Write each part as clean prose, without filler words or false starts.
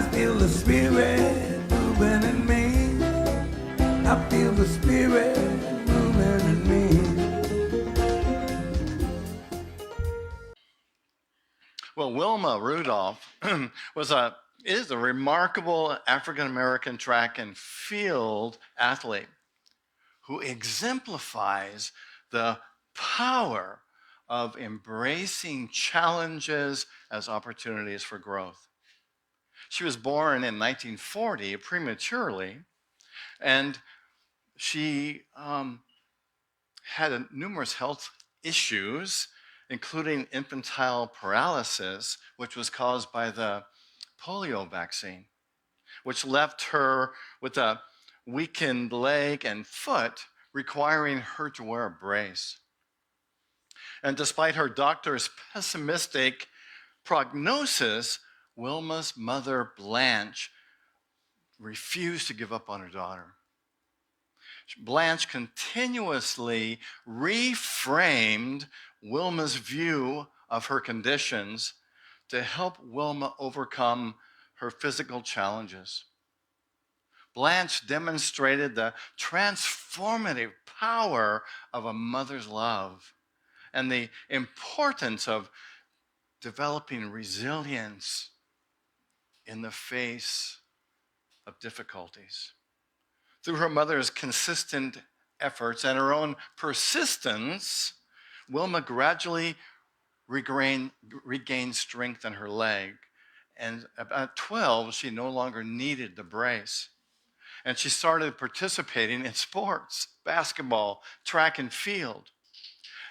I feel the spirit moving in me. I feel the spirit moving in me. Well, Wilma Rudolph is a remarkable African-American track and field athlete who exemplifies the power of embracing challenges as opportunities for growth. She was born in 1940 prematurely, and she had numerous health issues, including infantile paralysis, which was caused by the polio vaccine, which left her with a weakened leg and foot, requiring her to wear a brace. And despite her doctor's pessimistic prognosis, Wilma's mother, Blanche, refused to give up on her daughter. Blanche continuously reframed Wilma's view of her conditions to help Wilma overcome her physical challenges. Blanche demonstrated the transformative power of a mother's love and the importance of developing resilience in the face of difficulties. Through her mother's consistent efforts and her own persistence, Wilma gradually regained strength in her leg. And at 12, she no longer needed the brace. And she started participating in sports, basketball, track and field.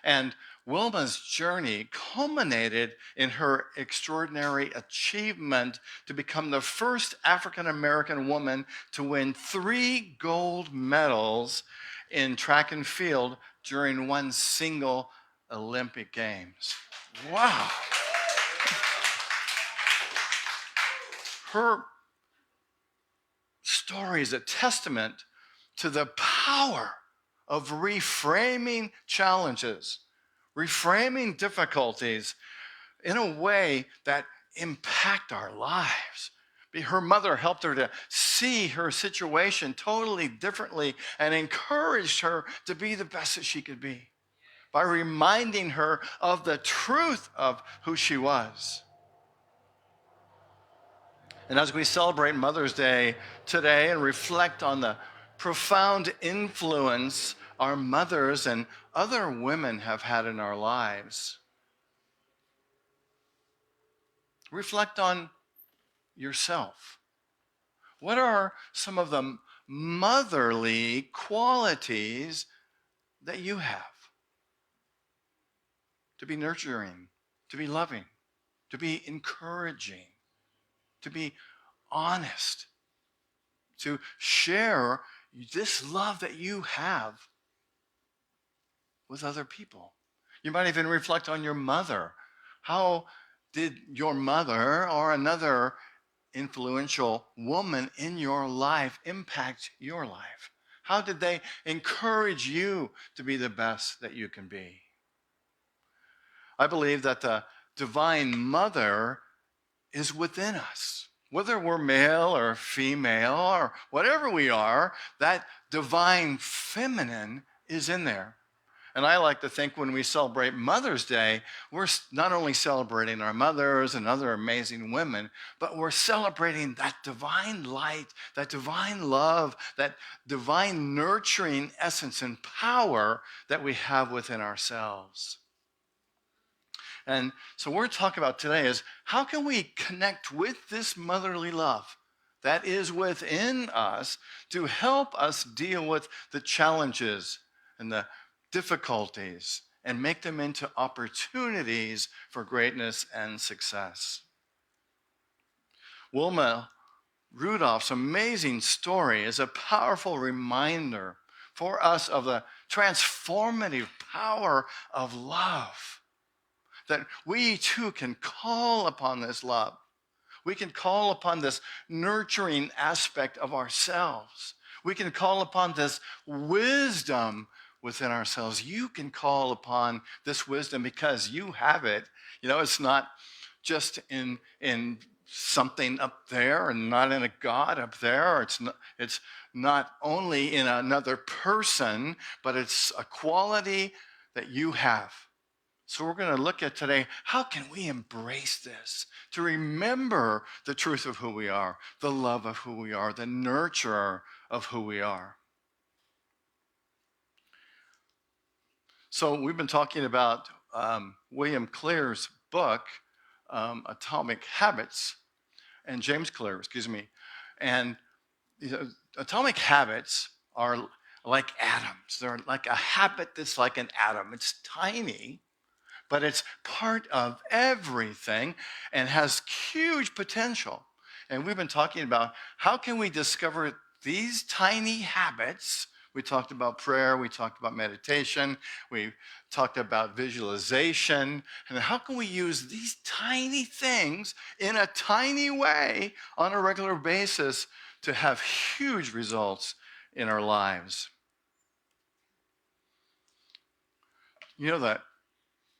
And Wilma's journey culminated in her extraordinary achievement to become the first African-American woman to win 3 gold medals in track and field during one single Olympic Games. Wow. Her story is a testament to the power of reframing challenges, reframing difficulties in a way that impact our lives. Her mother helped her to see her situation totally differently and encouraged her to be the best that she could be by reminding her of the truth of who she was. And as we celebrate Mother's Day today and reflect on the profound influence our mothers and other women have had in our lives, reflect on yourself. What are some of the motherly qualities that you have? To be nurturing, to be loving, to be encouraging, to be honest, to share this love that you have with other people. You might even reflect on your mother. How did your mother or another influential woman in your life impact your life? How did they encourage you to be the best that you can be? I believe that the divine mother is within us. Whether we're male or female or whatever we are, that divine feminine is in there. And I like to think when we celebrate Mother's Day, we're not only celebrating our mothers and other amazing women, but we're celebrating that divine light, that divine love, that divine nurturing essence and power that we have within ourselves. And so what we're talking about today is how can we connect with this motherly love that is within us to help us deal with the challenges and the difficulties and make them into opportunities for greatness and success. Wilma Rudolph's amazing story is a powerful reminder for us of the transformative power of love. That we too can call upon this love. We can call upon this nurturing aspect of ourselves. We can call upon this wisdom within ourselves. You can call upon this wisdom because you have it. You know, it's not just in something up there and not in a God up there. It's not only in another person, but it's a quality that you have. So we're going to look at today, how can we embrace this? To remember the truth of who we are, the love of who we are, the nurturer of who we are. So we've been talking about William Clear's book, Atomic Habits, and James Clear, And atomic habits are like atoms. They're like a habit that's like an atom. It's tiny, but it's part of everything and has huge potential. And we've been talking about how can we discover these tiny habits. We talked about prayer, we talked about meditation, we talked about visualization, and how can we use these tiny things in a tiny way on a regular basis to have huge results in our lives. You know that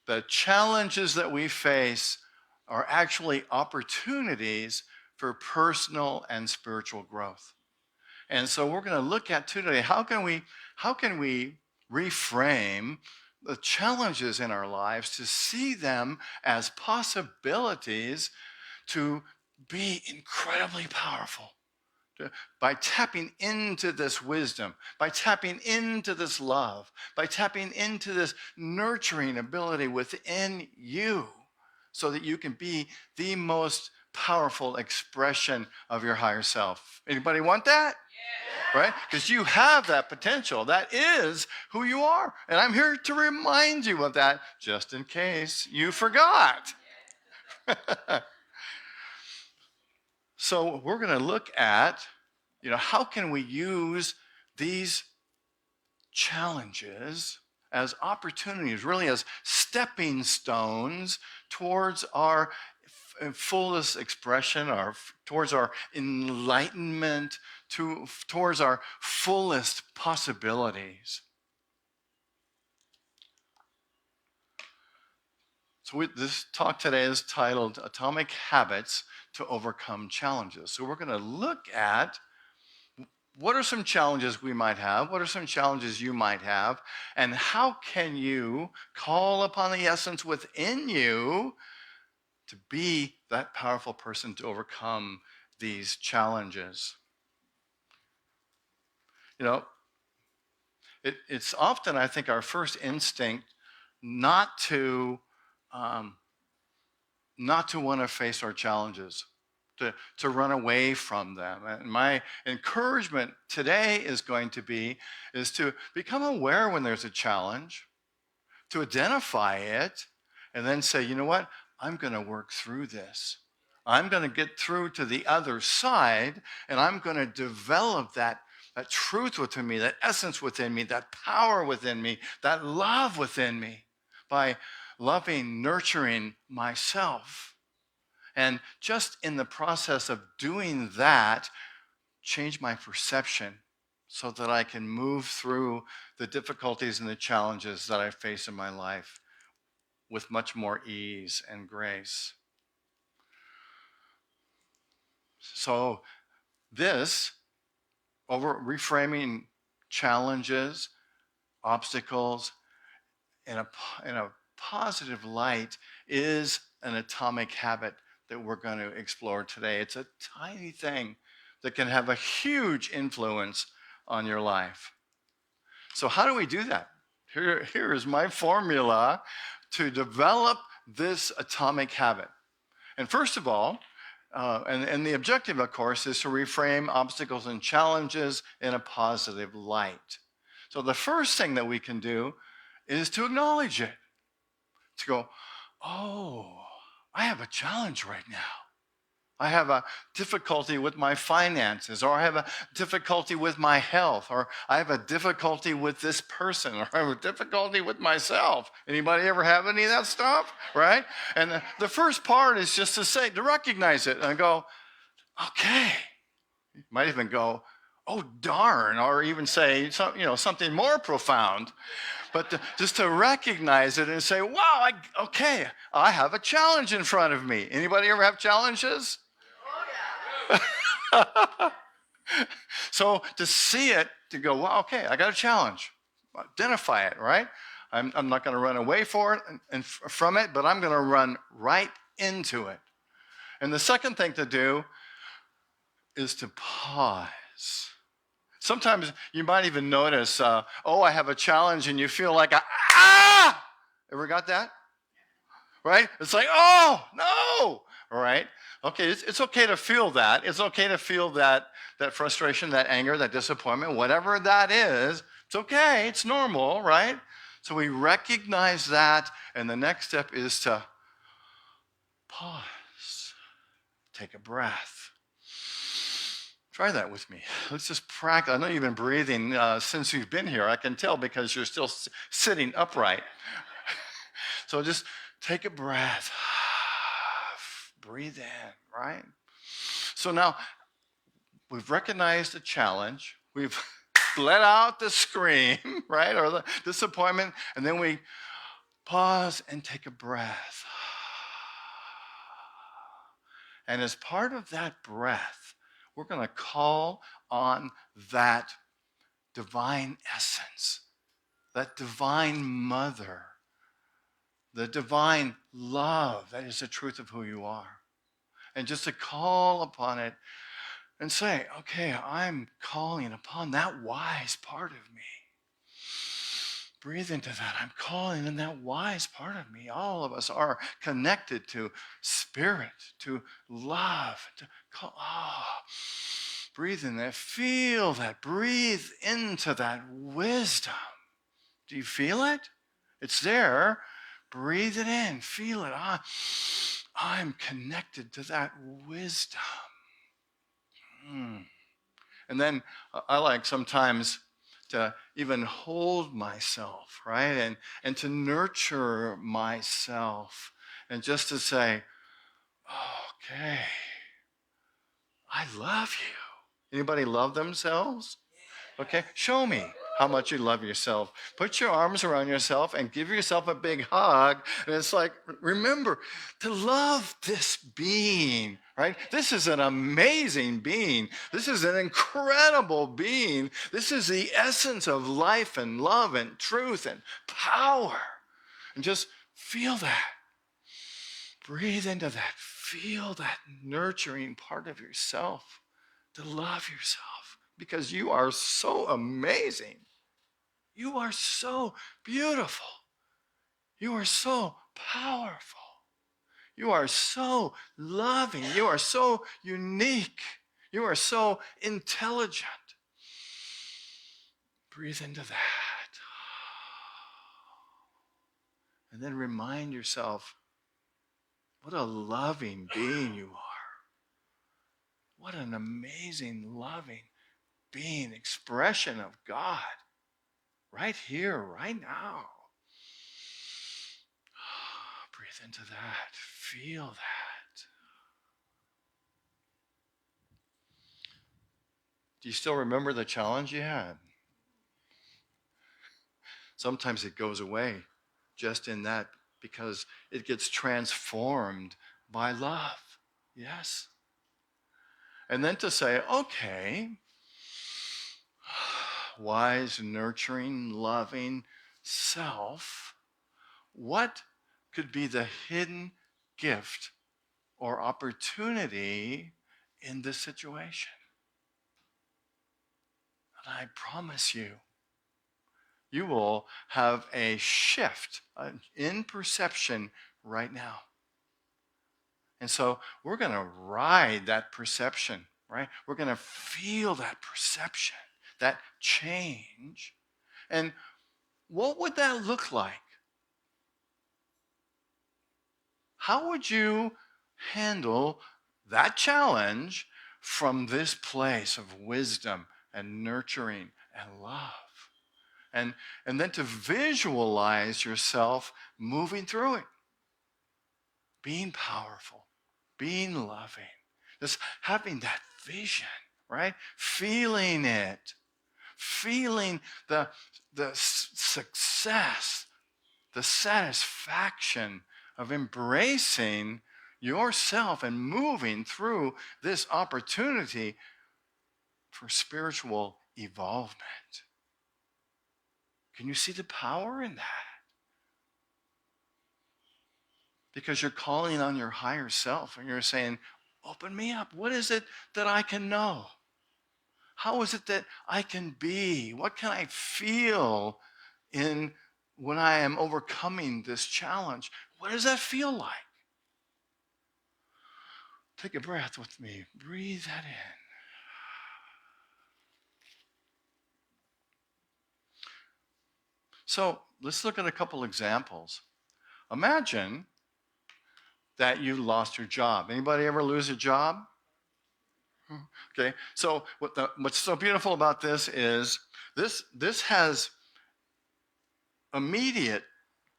the challenges that we face are actually opportunities for personal and spiritual growth. And so we're going to look at today, how can we reframe the challenges in our lives to see them as possibilities to be incredibly powerful. By tapping into this wisdom, by tapping into this love, by tapping into this nurturing ability within you so that you can be the most powerful expression of your higher self. Anybody want that? Yeah. Right? Because you have that potential. That is who you are. And I'm here to remind you of that just in case you forgot. So we're going to look at, how can we use these challenges as opportunities, really as stepping stones towards our fullest expression, towards our enlightenment, towards our fullest possibilities. So this talk today is titled Atomic Habits to Overcome Challenges. So we're going to look at what are some challenges we might have, what are some challenges you might have, and how can you call upon the essence within you to be that powerful person to overcome these challenges. It's often, I think, our first instinct not to want to face our challenges, to run away from them. And my encouragement today is to become aware when there's a challenge, to identify it, and then say, you know what? I'm going to work through this. I'm going to get through to the other side, and I'm going to develop that truth within me, that essence within me, that power within me, that love within me by loving, nurturing myself. And just in the process of doing that, change my perception so that I can move through the difficulties and the challenges that I face in my life with much more ease and grace. So this, over reframing challenges, obstacles in a positive light, is an atomic habit that we're going to explore today. It's a tiny thing that can have a huge influence on your life. So how do we do that? Here is my formula to develop this atomic habit. And first of all, and the objective, of course, is to reframe obstacles and challenges in a positive light. So the first thing that we can do is to acknowledge it. To go, oh, I have a challenge right now. I have a difficulty with my finances, or I have a difficulty with my health, or I have a difficulty with this person, or I have a difficulty with myself. Anybody ever have any of that stuff, right? And the first part is just to recognize it and go, okay. You might even go, oh, darn, or even say something more profound. But just to recognize it and say, wow, I have a challenge in front of me. Anybody ever have challenges? So to see it, to go, well, okay, I got a challenge. Identify it, right? I'm not going to run away for it and from it, but I'm going to run right into it. And the second thing to do is to pause. Sometimes you might even notice, I have a challenge, and you feel like, ever got that? Right? It's like, oh, no. All right. Okay, it's okay to feel that. It's okay to feel that frustration, that anger, that disappointment, whatever that is. It's okay. It's normal, right? So we recognize that, and the next step is to pause, take a breath. Try that with me. Let's just practice. I know you've been breathing since you've been here. I can tell because you're still sitting upright. So just take a breath. Breathe in, right? So now we've recognized the challenge. We've let out the scream, right? Or the disappointment. And then we pause and take a breath. And as part of that breath, we're going to call on that divine essence, that divine mother, the divine love that is the truth of who you are. And just to call upon it and say, okay, I'm calling upon that wise part of me. Breathe into that. I'm calling in that wise part of me. All of us are connected to spirit, to love, to call. Breathe in that. Feel that. Breathe into that wisdom. Do you feel it? It's there. Breathe it in. Feel it. I'm connected to that wisdom. And then I like sometimes to even hold myself, right? And to nurture myself. And just to say, okay, I love you. Anybody love themselves? Okay, show me how much you love yourself. Put your arms around yourself and give yourself a big hug. And it's like, remember to love this being, right? This is an amazing being. This is an incredible being. This is the essence of life and love and truth and power. And just feel that. Breathe into that. Feel that nurturing part of yourself to love yourself. Because you are so amazing. You are so beautiful. You are so powerful. You are so loving. You are so unique. You are so intelligent. Breathe into that. And then remind yourself what a loving being you are. What an amazing, loving being, expression of God. Right here, right now. Breathe into that. Feel that. Do you still remember the challenge you had? Sometimes it goes away just in that because it gets transformed by love. Yes? And then to say, okay, wise, nurturing, loving self, what could be the hidden gift or opportunity in this situation? And I promise you, you will have a shift in perception right now. And so we're going to ride that perception, right? We're going to feel that perception, that change. And what would that look like? How would you handle that challenge from this place of wisdom and nurturing and love? And then to visualize yourself moving through it, being powerful, being loving, just having that vision, right? Feeling it, feeling the success, the satisfaction of embracing yourself and moving through this opportunity for spiritual evolvement. Can you see the power in that? Because you're calling on your higher self and you're saying, open me up. What is it that I can know? How is it that I can be? What can I feel in when I am overcoming this challenge? What does that feel like? Take a breath with me. Breathe that in. So let's look at a couple examples. Imagine that you lost your job. Anybody ever lose a job? Okay, so what's so beautiful about this is this has immediate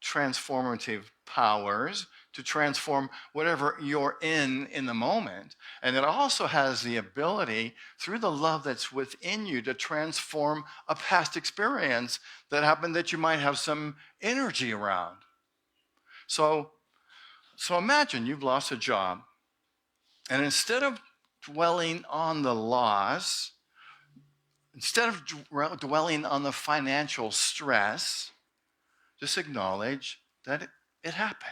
transformative powers to transform whatever you're in the moment. And it also has the ability, through the love that's within you, to transform a past experience that happened that you might have some energy around. So imagine you've lost a job, and instead of dwelling on the loss, instead of dwelling on the financial stress, just acknowledge that it happened,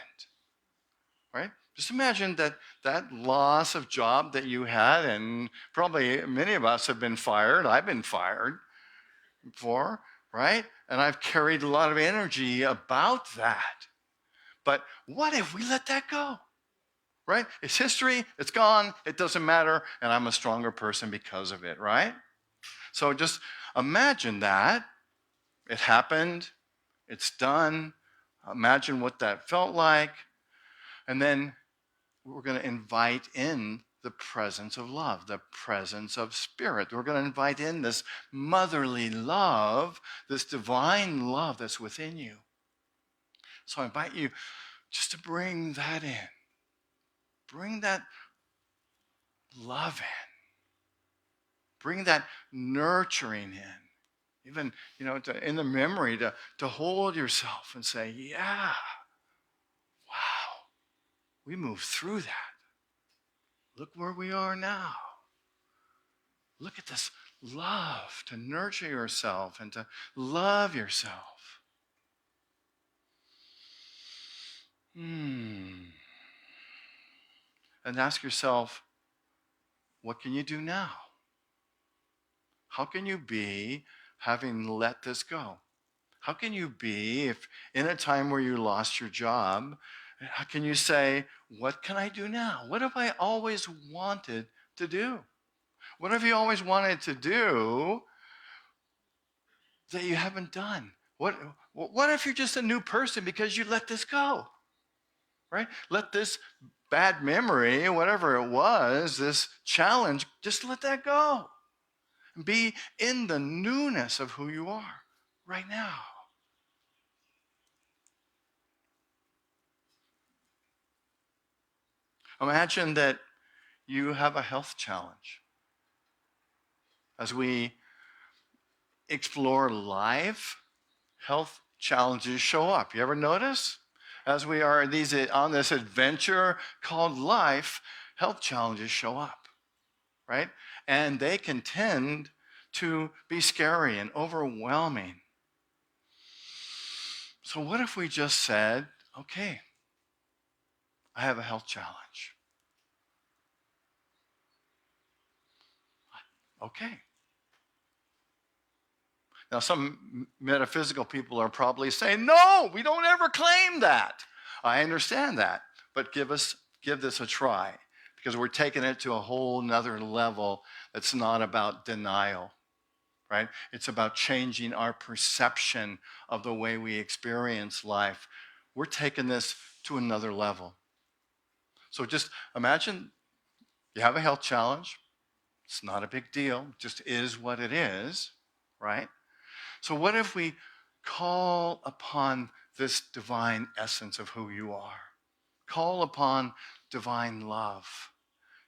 right? Just imagine that loss of job that you had, and probably many of us have been fired. I've been fired before, right? And I've carried a lot of energy about that. But what if we let that go, right? It's history, it's gone, it doesn't matter, and I'm a stronger person because of it, right? So just imagine that. It happened, it's done. Imagine what that felt like. And then we're going to invite in the presence of love, the presence of spirit. We're going to invite in this motherly love, this divine love that's within you. So I invite you just to bring that in. Bring that love in. Bring that nurturing in. Even, in the memory to hold yourself and say, yeah, wow, we moved through that. Look where we are now. Look at this love to nurture yourself and to love yourself. And ask yourself, what can you do now? How can you be having let this go? How can you be, if in a time where you lost your job, how can you say, what can I do now? What have I always wanted to do? What have you always wanted to do that you haven't done? What if you're just a new person because you let this go, right? Let this bad memory, whatever it was, this challenge, just let that go. And be in the newness of who you are right now. Imagine that you have a health challenge. As we explore life, health challenges show up. You ever notice? As we are on this adventure called life, health challenges show up, right? And they can tend to be scary and overwhelming. So what if we just said, okay, I have a health challenge. Okay. Now, some metaphysical people are probably saying, no, we don't ever claim that. I understand that, but give this a try, because we're taking it to a whole nother level that's not about denial, right? It's about changing our perception of the way we experience life. We're taking this to another level. So just imagine you have a health challenge. It's not a big deal. It just is what it is, right? So what if we call upon this divine essence of who you are? Call upon divine love.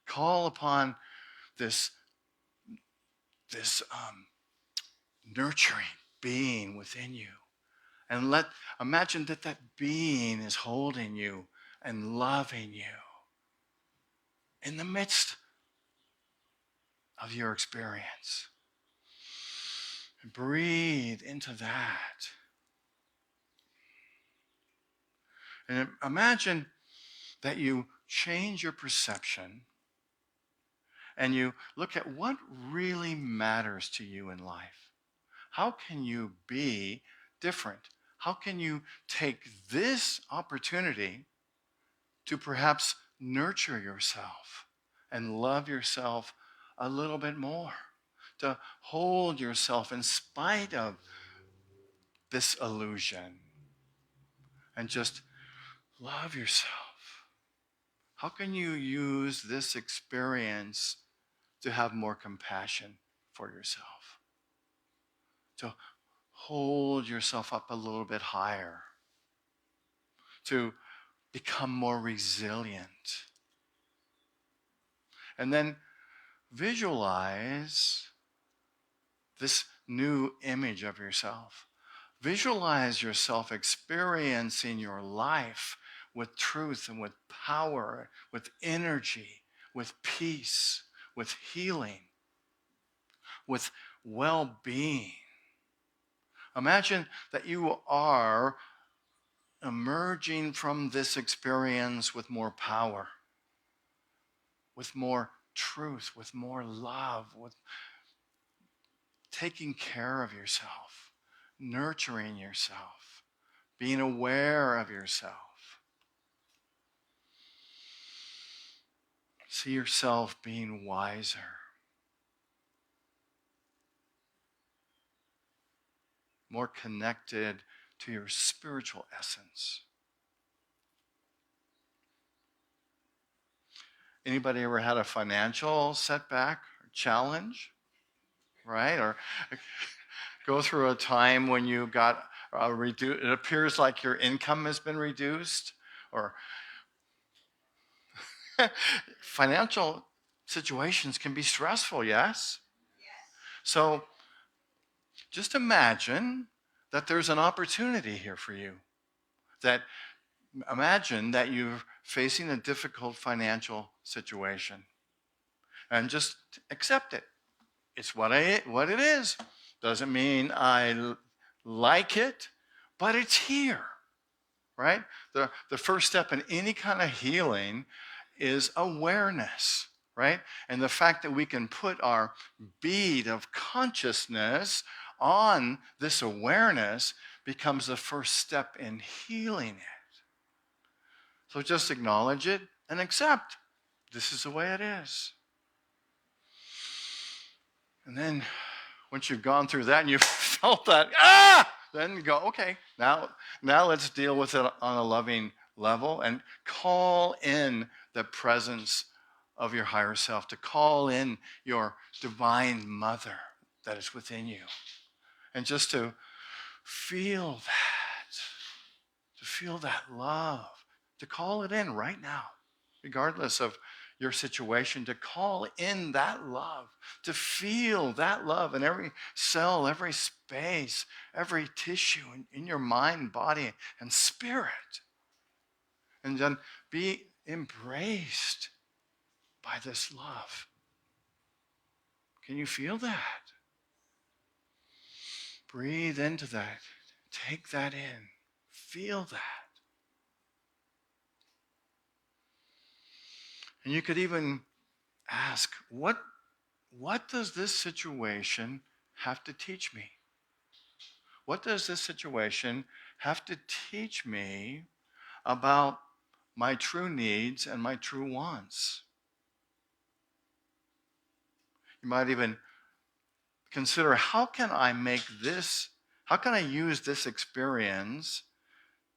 Call upon this nurturing being within you. And imagine that being is holding you and loving you. in the midst of your experience. And breathe into that. And imagine that you change your perception and you look at what really matters to you in life. How can you be different? How can you take this opportunity to perhaps nurture yourself and love yourself a little bit more? To hold yourself in spite of this illusion and just love yourself. How can you use this experience to have more compassion for yourself? To hold yourself up a little bit higher, to become more resilient. And then visualize this new image of yourself. Visualize yourself experiencing your life with truth and with power, with energy, with peace, with healing, with well-being. Imagine that you are emerging from this experience with more power, with more truth, with more love, with taking care of yourself, nurturing yourself, being aware of yourself. See yourself being wiser, more connected to your spiritual essence. Anybody ever had a financial setback or challenge, right? Or go through a time when you got it appears like your income has been reduced, or financial situations can be stressful, yes? So just imagine that there's an opportunity here for you. That imagine that you're facing a difficult financial situation and just accept it. It's what it is. Doesn't mean I like it, but it's here, right? The first step in any kind of healing is awareness, right? And the fact that we can put our bead of consciousness on this awareness becomes the first step in healing it. So just acknowledge it and accept this is the way it is. And then once you've gone through that and you've felt that, then you go, okay, now let's deal with it on a loving level and call in the presence of your higher self, to call in your divine mother that is within you. And just to feel that love, to call it in right now, regardless of your situation, to call in that love, to feel that love in every cell, every space, every tissue in your mind, body, and spirit. And then be embraced by this love. Can you feel that? Breathe into that. Take that in. Feel that. And you could even ask, what does this situation have to teach me? What does this situation have to teach me about my true needs and my true wants? You might even consider, how can I use this experience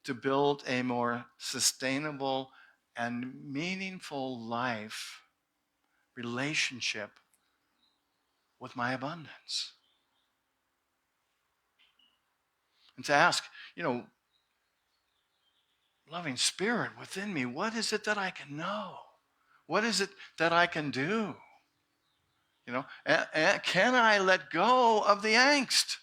to build a more sustainable and meaningful life relationship with my abundance? And to ask, loving spirit within me, what is it that I can know? What is it that I can do? And can I let go of the angst?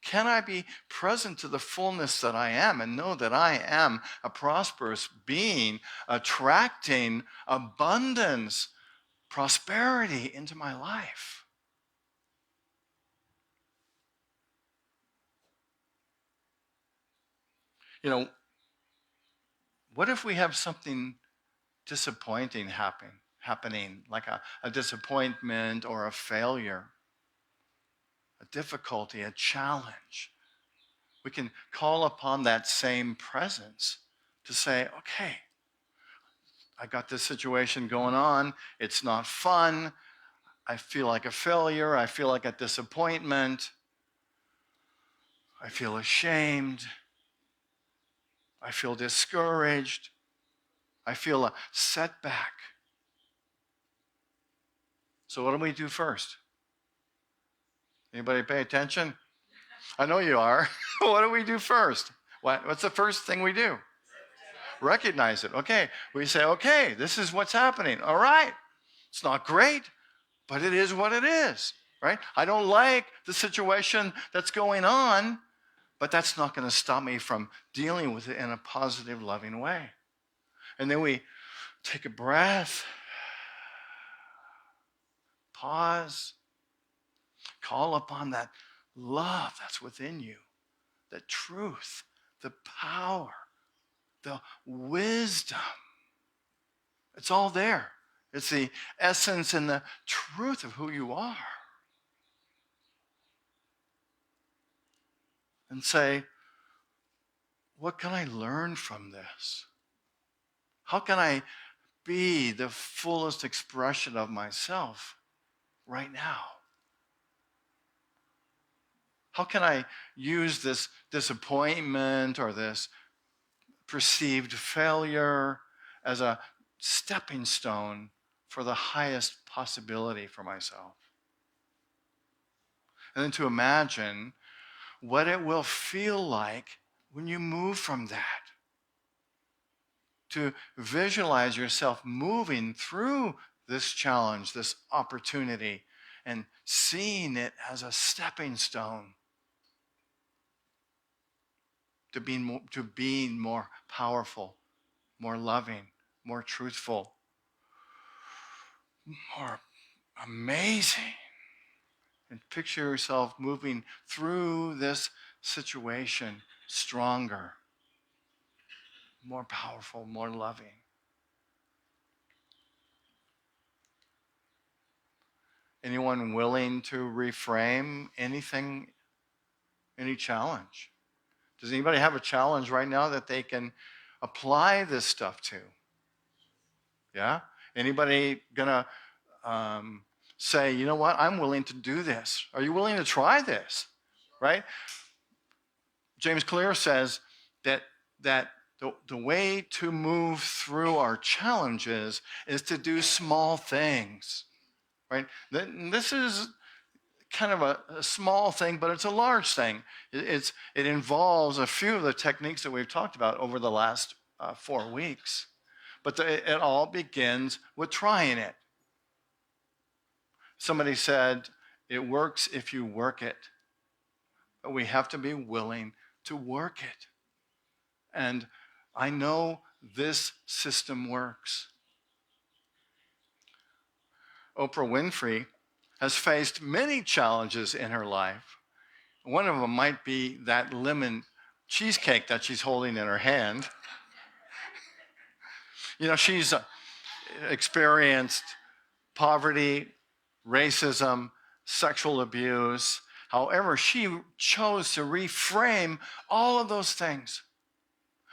Can I be present to the fullness that I am and know that I am a prosperous being, attracting abundance, prosperity into my life? You know, what if we have something disappointing happening, like a disappointment or a failure, a difficulty, a challenge? We can call upon that same presence to say, okay, I got this situation going on. It's not fun. I feel like a failure. I feel like a disappointment. I feel ashamed. I feel discouraged. I feel a setback. So what do we do first? Anybody pay attention? I know you are. What do we do first? What's the first thing we do? Recognize it. Okay. We say, okay, this is what's happening. All right. It's not great, but it is what it is, right? I don't like the situation that's going on, but that's not going to stop me from dealing with it in a positive, loving way. And then we take a breath, pause, call upon that love that's within you, the truth, the power, the wisdom. It's all there. It's the essence and the truth of who you are. And say, what can I learn from this? How can I be the fullest expression of myself right now? How can I use this disappointment or this perceived failure as a stepping stone for the highest possibility for myself? And then to imagine what it will feel like when you move from that. To visualize yourself moving through this challenge, this opportunity, and seeing it as a stepping stone to being more powerful, more loving, more truthful, more amazing. And picture yourself moving through this situation stronger, more powerful, more loving. Anyone willing to reframe anything, any challenge? Does anybody have a challenge right now that they can apply this stuff to? Yeah? Anybody gonna say, you know what, I'm willing to do this? Are you willing to try this? Right? James Clear says that the way to move through our challenges is to do small things. Right? This is kind of a small thing, but it's a large thing. It involves a few of the techniques that we've talked about over the last 4 weeks. But it all begins with trying it. Somebody said, it works if you work it. But we have to be willing to work it. And I know this system works. Oprah Winfrey has faced many challenges in her life. One of them might be that lemon cheesecake that she's holding in her hand. You know, she's experienced poverty, racism, sexual abuse. However, she chose to reframe all of those things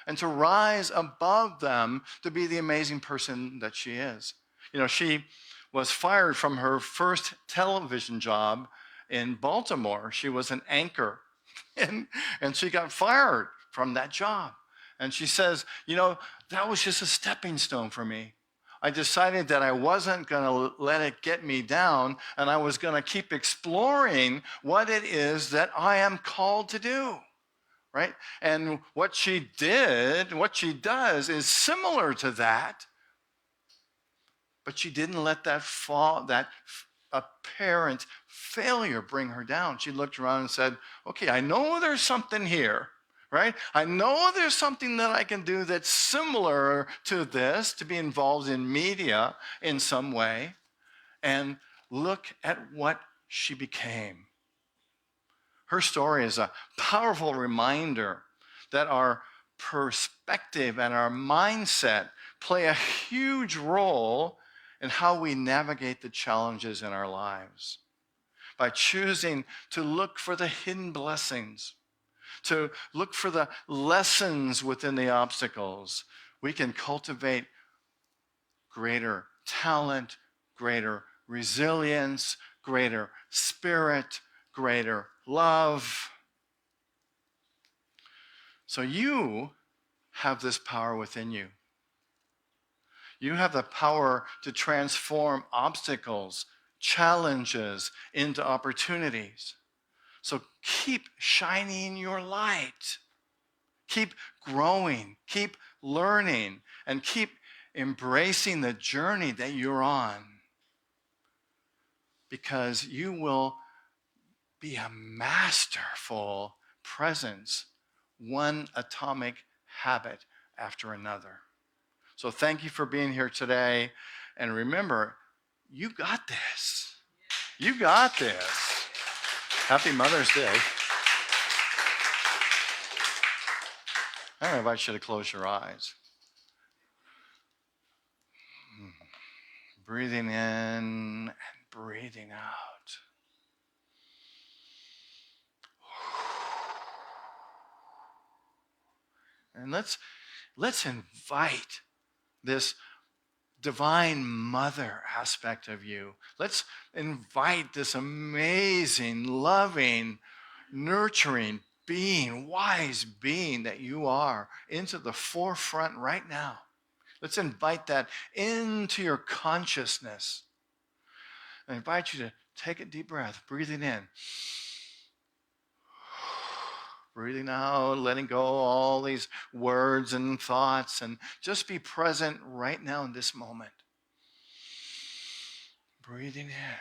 and to rise above them to be the amazing person that she is. You know, she was fired from her first television job in Baltimore. She was an anchor, and she got fired from that job. And she says, you know, that was just a stepping stone for me. I decided that I wasn't going to let it get me down, and I was going to keep exploring what it is that I am called to do, right? And what she did, what she does is similar to that, but she didn't let that apparent failure bring her down. She looked around and said, okay, I know there's something here, right? I know there's something that I can do that's similar to this, to be involved in media in some way. And look at what she became. Her story is a powerful reminder that our perspective and our mindset play a huge role in how we navigate the challenges in our lives. By choosing to look for the hidden blessings, to look for the lessons within the obstacles, we can cultivate greater talent, greater resilience, greater spirit, greater love. So you have this power within you. You have the power to transform obstacles, challenges into opportunities. So keep shining your light. Keep growing, keep learning, and keep embracing the journey that you're on. Because you will be a masterful presence, one atomic habit after another. So thank you for being here today. And remember, you got this. You got this. Happy Mother's Day. I invite you to close your eyes. Breathing in and breathing out. And let's invite this divine mother aspect of you. Let's invite this amazing, loving, nurturing being, wise being that you are into the forefront right now. Let's invite that into your consciousness. I invite you to take a deep breath, breathing in. Breathing out, letting go all these words and thoughts, and just be present right now in this moment. Breathing in.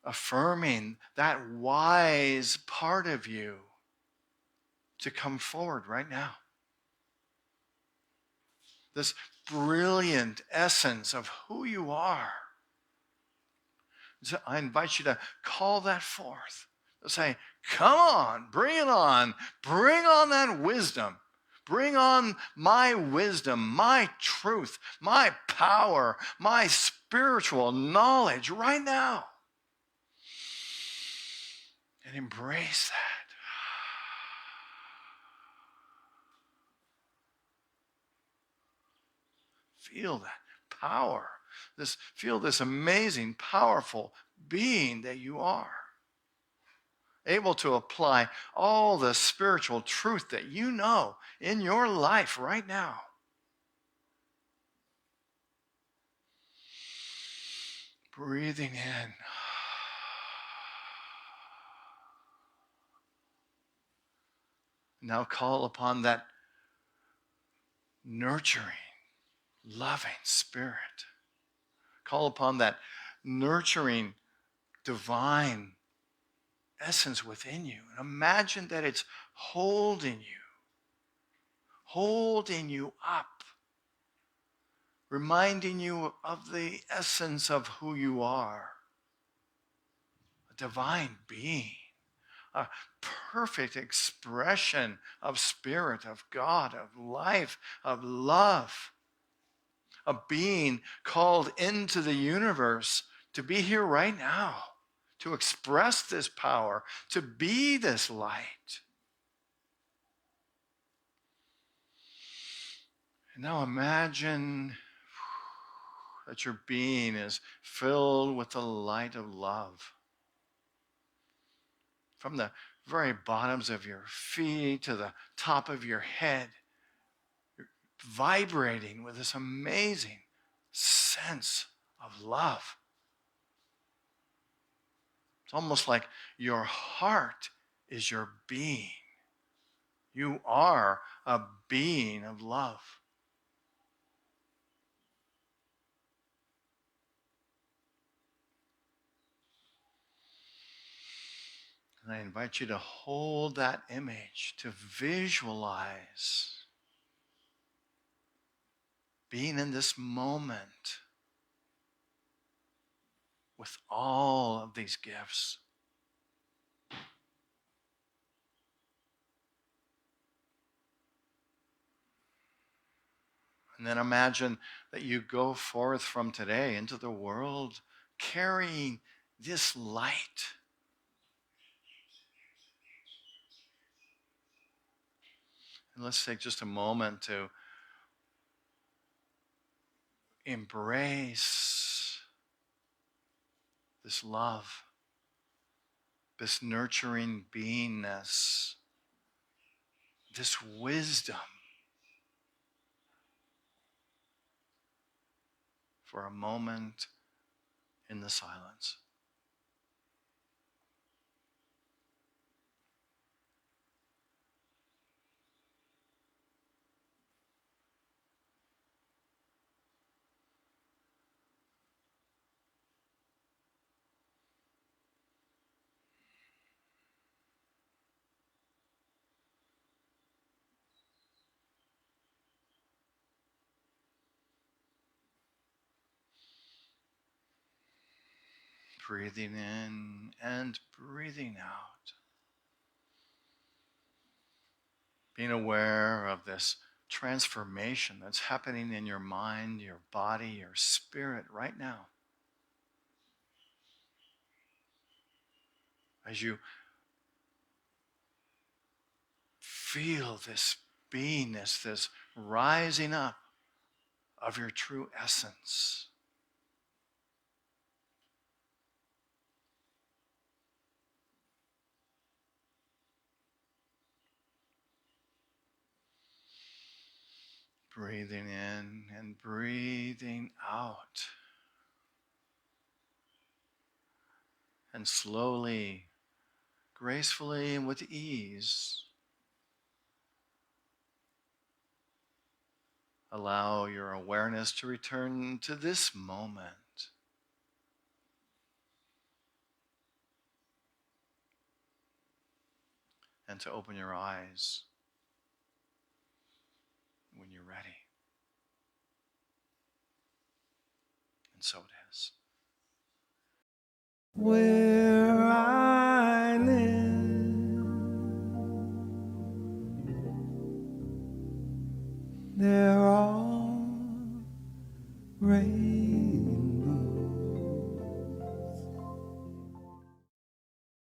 Affirming that wise part of you to come forward right now. This brilliant essence of who you are. So I invite you to call that forth. To say, come on, bring it on. Bring on that wisdom. Bring on my wisdom, my truth, my power, my spiritual knowledge right now. And embrace that. Feel that power. Feel this amazing, powerful being that you are. Able to apply all the spiritual truth that you know in your life right now. Breathing in. Now call upon that nurturing, loving spirit. Call upon that nurturing, divine essence within you. And imagine that it's holding you up, reminding you of the essence of who you are. A divine being, a perfect expression of spirit, of God, of life, of love. A being called into the universe to be here right now, to express this power, to be this light. And now imagine that your being is filled with the light of love. From the very bottoms of your feet to the top of your head, you're vibrating with this amazing sense of love. It's almost like your heart is your being. You are a being of love. And I invite you to hold that image, to visualize being in this moment with all of these gifts. And then imagine that you go forth from today into the world carrying this light. And let's take just a moment to embrace this love, this nurturing beingness, this wisdom for a moment in the silence. Breathing in and breathing out. Being aware of this transformation that's happening in your mind, your body, your spirit right now. As you feel this beingness, this rising up of your true essence. Breathing in and breathing out. And slowly, gracefully, and with ease, allow your awareness to return to this moment. And to open your eyes when you're ready. And so it is. Where I live.